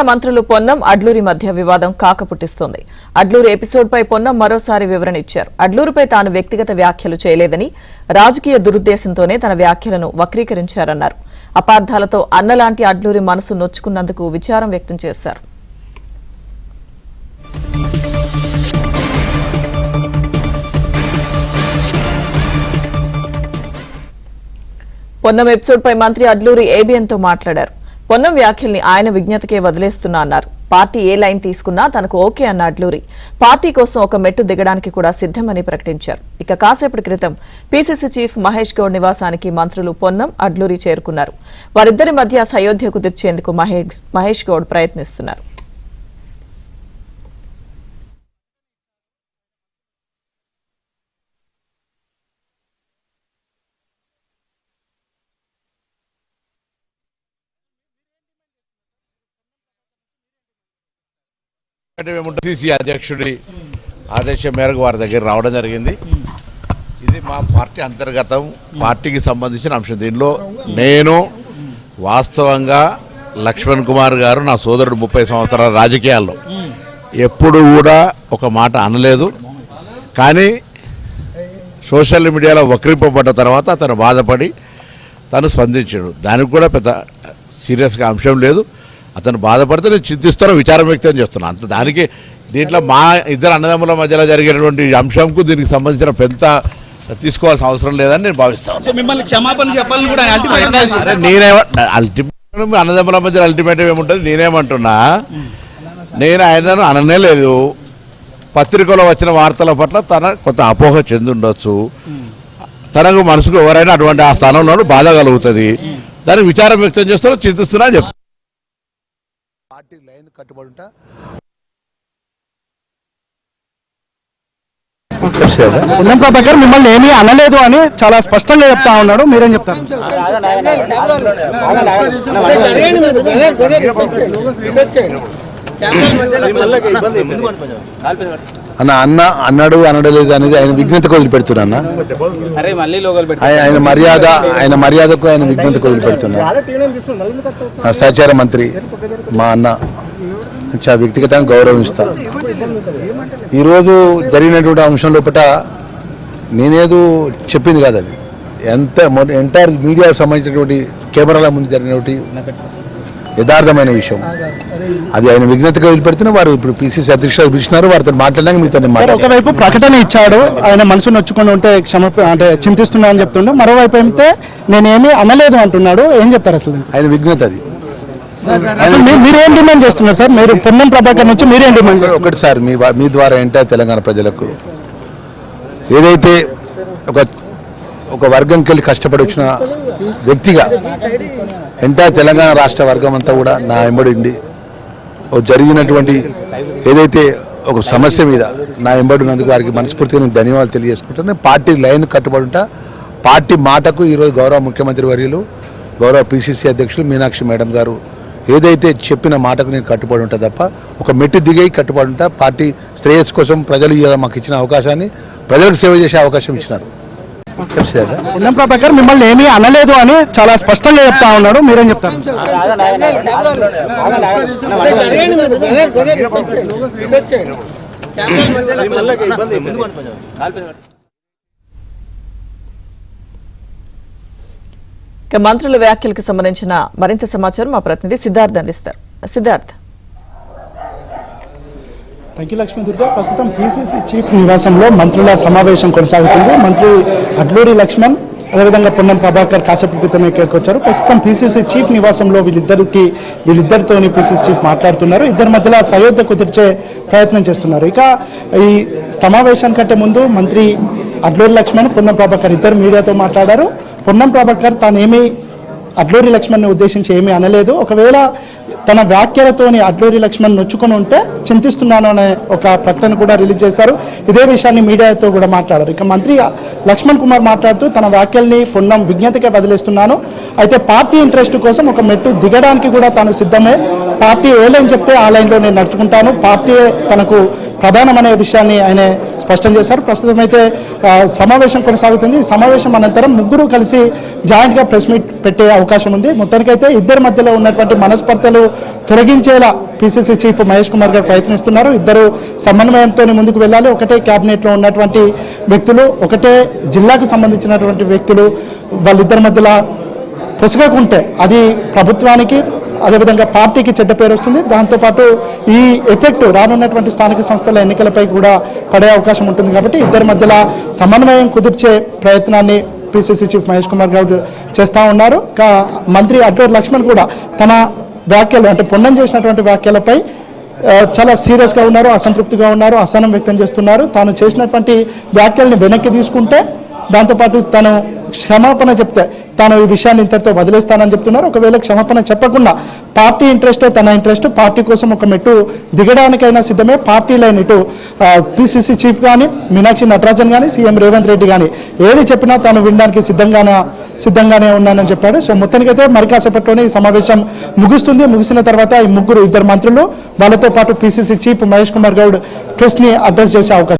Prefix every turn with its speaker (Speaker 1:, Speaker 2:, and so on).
Speaker 1: మంత్రులు పొన్నం అడ్లూరి మధ్య వివాదం కాకపుట్టిస్తోంది. అడ్లూరి ఎపిసోడ్ పై పొన్నం మరోసారి వివరణ ఇచ్చారు. అడ్లూరిపై తాను వ్యక్తిగత వ్యాఖ్యలు చేయలేదని, రాజకీయ దురుద్దేశంతోనే తన వ్యాఖ్యలను వక్రీకరించారన్నారు. అపార్థాలతో అన్నలాంటి అడ్లూరి మనసు నొచ్చుకున్నందుకు విచారం వ్యక్తం చేశారు. పొన్నం ఎపిసోడ్ పై మంత్రి అడ్లూరి ఏబిఎన్ తో మాట్లాడారు. పొన్నం వ్యాఖ్యల్ని ఆయన విజ్ఞతకే వదిలేస్తున్నా అన్నారు. పార్టీ ఏ లైన్ తీసుకున్నా తనకు ఓకే అన్న అడ్లూరి పార్టీ కోసం ఒక మెట్టు దిగడానికి కూడా సిద్దమని ప్రకటించారు. ఇక కాసేపటి క్రితం పీసీసీ చీఫ్ మహేష్ గౌడ్ నివాసానికి మంత్రులు పొన్నం అడ్లూరి చేరుకున్నారు. వారిద్దరి మధ్య సయోధ్య కుదిర్చేందుకు మహేష్ గౌడ్ ప్రయత్నిస్తున్నారు.
Speaker 2: పిసిసి అధ్యక్షుడి ఆదేశం మేరకు వారి దగ్గర రావడం జరిగింది. ఇది మా పార్టీ అంతర్గతం, పార్టీకి సంబంధించిన అంశం. దీనిలో నేను వాస్తవంగా లక్ష్మణ్ కుమార్ గారు నా సోదరుడు 30 సంవత్సరాల రాజకీయాల్లో ఎప్పుడు కూడా ఒక మాట అనలేదు. కానీ సోషల్ మీడియాలో వక్రింపబడ్డ తర్వాత అతను బాధపడి తను స్పందించాడు. దానికి కూడా పెద్ద సీరియస్గా అంశం లేదు. అతను బాధపడితే నేను చింతిస్తాను, విచారం వ్యక్తం చేస్తున్నాను. అంత దానికి దీంట్లో మా ఇద్దరు అన్నదమ్ముల మధ్యలో జరిగినటువంటి అంశంకు దీనికి సంబంధించిన పెద్ద తీసుకోవాల్సిన అవసరం లేదని నేను భావిస్తాను. అన్నదమ్ముల మధ్య అల్టిమేటం ఏముంటుంది? నేనేమంటున్నా, నేను ఆయనను అననే లేదు. పత్రికలో వచ్చిన వార్తల పట్ల తన కొంత అపోహ చెంది ఉండొచ్చు. తనకు మనసుకు ఎవరైనా అటువంటి ఆ స్థానంలో బాధ కలుగుతుంది. దానికి విచారం వ్యక్తం చేస్తున్నా, చింతిస్తున్నా అని చెప్తాను.
Speaker 3: పార్టీ లైన్ కట్టుబడి ఉంటా.
Speaker 4: పొన్నం ప్రభాకర్ మిమ్మల్ని ఏమీ అనలేదు అని చాలా స్పష్టంగా చెప్తా ఉన్నాడు. మీరేం చెప్తారు?
Speaker 3: అన్నాడు అనడలేదు అనేది ఆయన విజ్ఞతకు వదిలిపెడుతున్నా. ఆయన మర్యాదకు ఆయన విజ్ఞతకు వదిలిపెడుతున్నా. సహచార మంత్రి మా అన్న చాలా వ్యక్తిగతంగా గౌరవిస్తా. ఈరోజు జరిగినటువంటి అంశం లోపల నేనేదో చెప్పింది కాదు, అది ఎంటైర్ మీడియాకు సంబంధించినటువంటి కెమెరాల ముందు జరిగినటువంటి యథార్థమైన విషయం. అది ఆయన విజ్ఞతగా వదిలిపెడుతున్నా. వారు ఇప్పుడు పీసీసీ అధ్యక్షులు పిలిచినారు, వారితో మాట్లాడడానికి మీతో
Speaker 4: ఒకవైపు ప్రకటన ఇచ్చాడు, ఆయన మనసు నొచ్చుకొని ఉంటే అంటే చింతిస్తున్నా అని చెప్తుండే. మరోవైపు అయితే నేనేమీ అనలేదు అంటున్నాడు. ఏం చెప్తారు అసలు?
Speaker 3: ఆయన విజ్ఞత అది.
Speaker 4: అసలు మీరేం డిమాండ్ చేస్తున్నారు సార్? మీరు పొన్నం ప్రభాకర్ నుంచి మీరేం డిమాండ్?
Speaker 3: ఒకటి సార్, మీ ద్వారా ఏంటో తెలంగాణ ప్రజలకు ఏదైతే ఒక వర్గంకి వెళ్ళి కష్టపడి వచ్చిన వ్యక్తిగా ఎంటైర్ తెలంగాణ రాష్ట్ర వర్గం అంతా కూడా నా ఎంబడి జరిగినటువంటి ఏదైతే ఒక సమస్య మీద నా ఎంబడి ఉన్నందుకు వారికి మనస్ఫూర్తిగా నేను ధన్యవాదాలు తెలియజేసుకుంటాను. పార్టీ లైన్ కట్టుబడి ఉంటా. పార్టీ మాటకు ఈరోజు గౌరవ ముఖ్యమంత్రి వర్యులు, గౌరవ పీసీసీ అధ్యక్షులు మీనాక్షి మేడం గారు ఏదైతే చెప్పిన మాటకు నేను కట్టుబడి ఉంటా తప్ప ఒక మెట్టు దిగి కట్టుబడి ఉంటా. పార్టీ శ్రేయస్సు కోసం ప్రజలు మాకు ఇచ్చిన అవకాశాన్ని, ప్రజలకు సేవ చేసే అవకాశం ఇచ్చినారు.
Speaker 4: పొన్నం ప్రభాకర్ మిమ్మల్ని ఏమీ అనలేదు అని చాలా స్పష్టంగా చెప్తా ఉన్నాడు. మీరేం చెప్తారు?
Speaker 1: ఇక మంత్రుల వ్యాఖ్యలకు సంబంధించిన మరింత సమాచారం మా ప్రతినిధి సిద్ధార్థ్ అందిస్తారు. సిద్ధార్థ్.
Speaker 4: Thank you Lakshmi Durga. ప్రస్తుతం పీసీసీ చీఫ్ నివాసంలో మంత్రుల సమావేశం కొనసాగుతుంది. మంత్రి అడ్లూరి లక్ష్మణ్, అదేవిధంగా పొన్నం ప్రభాకర్ కాసేపు క్రితం ఇక్కడికి వచ్చారు. ప్రస్తుతం పీసీసీ చీఫ్ నివాసంలో వీళ్ళిద్దరితోని పీసీసీ చీఫ్ మాట్లాడుతున్నారు. ఇద్దరి మధ్యలో సయోధ్య కుదిర్చే ప్రయత్నం చేస్తున్నారు. ఇక ఈ సమావేశానికంటే ముందు మంత్రి అడ్లూరి లక్ష్మణ్, పొన్నం ప్రభాకర్ ఇద్దరు మీడియాతో మాట్లాడారు. పొన్నం ప్రభాకర్ తానేమీ అడ్లూరి లక్ష్మణ్ని ఉద్దేశించి ఏమీ అనలేదు. ఒకవేళ తన వ్యాఖ్యలతోని అడ్లూరి లక్ష్మణ్ నొచ్చుకొని ఉంటే చింతిస్తున్నాను అనే ఒక ప్రకటన కూడా రిలీజ్ చేశారు. ఇదే విషయాన్ని మీడియాతో కూడా మాట్లాడారు. ఇక మంత్రి లక్ష్మణ్ కుమార్ మాట్లాడుతూ తన వ్యాఖ్యల్ని పొన్నం విజ్ఞతకే వదిలేస్తున్నాను, అయితే పార్టీ ఇంట్రెస్ట్ కోసం ఒక మెట్టు దిగడానికి కూడా తాను సిద్ధమే. పార్టీ ఏ లైన్ చెప్తే ఆ లైన్లో నేను నడుచుకుంటాను, పార్టీ తనకు ప్రధానమనే విషయాన్ని ఆయన స్పష్టం చేశారు. ప్రస్తుతం అయితే సమావేశం కొనసాగుతుంది. సమావేశం అనంతరం ముగ్గురు కలిసి జాయింట్గా ప్రెస్ మీట్ పెట్టే అవకాశం ఉంది. మొత్తానికైతే ఇద్దరి మధ్యలో ఉన్నటువంటి మనస్పర్ధలు తొలగించేలా పిసిసి చీఫ్ మహేష్ కుమార్ గారు ప్రయత్నిస్తున్నారు. ఇద్దరు సమన్వయంతో ముందుకు వెళ్ళాలి. ఒకటే క్యాబినెట్లో ఉన్నటువంటి వ్యక్తులు, ఒకటే జిల్లాకు సంబంధించినటువంటి వ్యక్తులు, వాళ్ళిద్దరి మధ్యలో పొసగకుంటే అది ప్రభుత్వానికి అదేవిధంగా పార్టీకి చెడ్డ పేరు వస్తుంది. దాంతోపాటు ఈ ఎఫెక్ట్ రానున్నటువంటి స్థానిక సంస్థల ఎన్నికలపై కూడా పడే అవకాశం ఉంటుంది. కాబట్టి ఇద్దరి మధ్యలో సమన్వయం కుదిర్చే ప్రయత్నాన్ని పిసిసి చీఫ్ మహేష్ కుమార్ గౌడ్ చేస్తూ ఉన్నారు. మంత్రి అడ్లూరి లక్ష్మణ్ కూడా తన వ్యాఖ్యలు అంటే పొన్నం చేసినటువంటి వ్యాఖ్యలపై చాలా సీరియస్గా ఉన్నారు, అసంతృప్తిగా ఉన్నారు, అసహనం వ్యక్తం చేస్తున్నారు. తాను చేసినటువంటి వ్యాఖ్యల్ని వెనక్కి తీసుకుంటే దాంతోపాటు తను క్షమాపణ చెప్తే తాను ఈ విషయాన్ని ఇంతటితో వదిలేస్తానని చెప్తున్నారు. ఒకవేళ క్షమాపణ చెప్పకుండా పార్టీ ఇంట్రెస్టే తన ఇంట్రెస్ట్, పార్టీ కోసం ఒక మెట్టు దిగడానికైనా సిద్ధమే. పార్టీ లైన్ ఇటు పిసిసి చీఫ్ కానీ, మీనాక్షి నటరాజన్ కానీ, సీఎం రేవంత్ రెడ్డి కానీ ఏది చెప్పినా తాను వినడానికి సిద్ధంగానే ఉన్నానని చెప్పాడు. సో మొత్తానికైతే మరి కాసేపట్లోనే ఈ సమావేశం ముగుస్తుంది. ముగిసిన తర్వాత ఈ ఇద్దరు మంత్రులు వాళ్ళతో పాటు పిసిసి చీఫ్ మహేష్ కుమార్ గౌడ్ ప్రెస్ని అడ్రస్ చేసే అవకాశం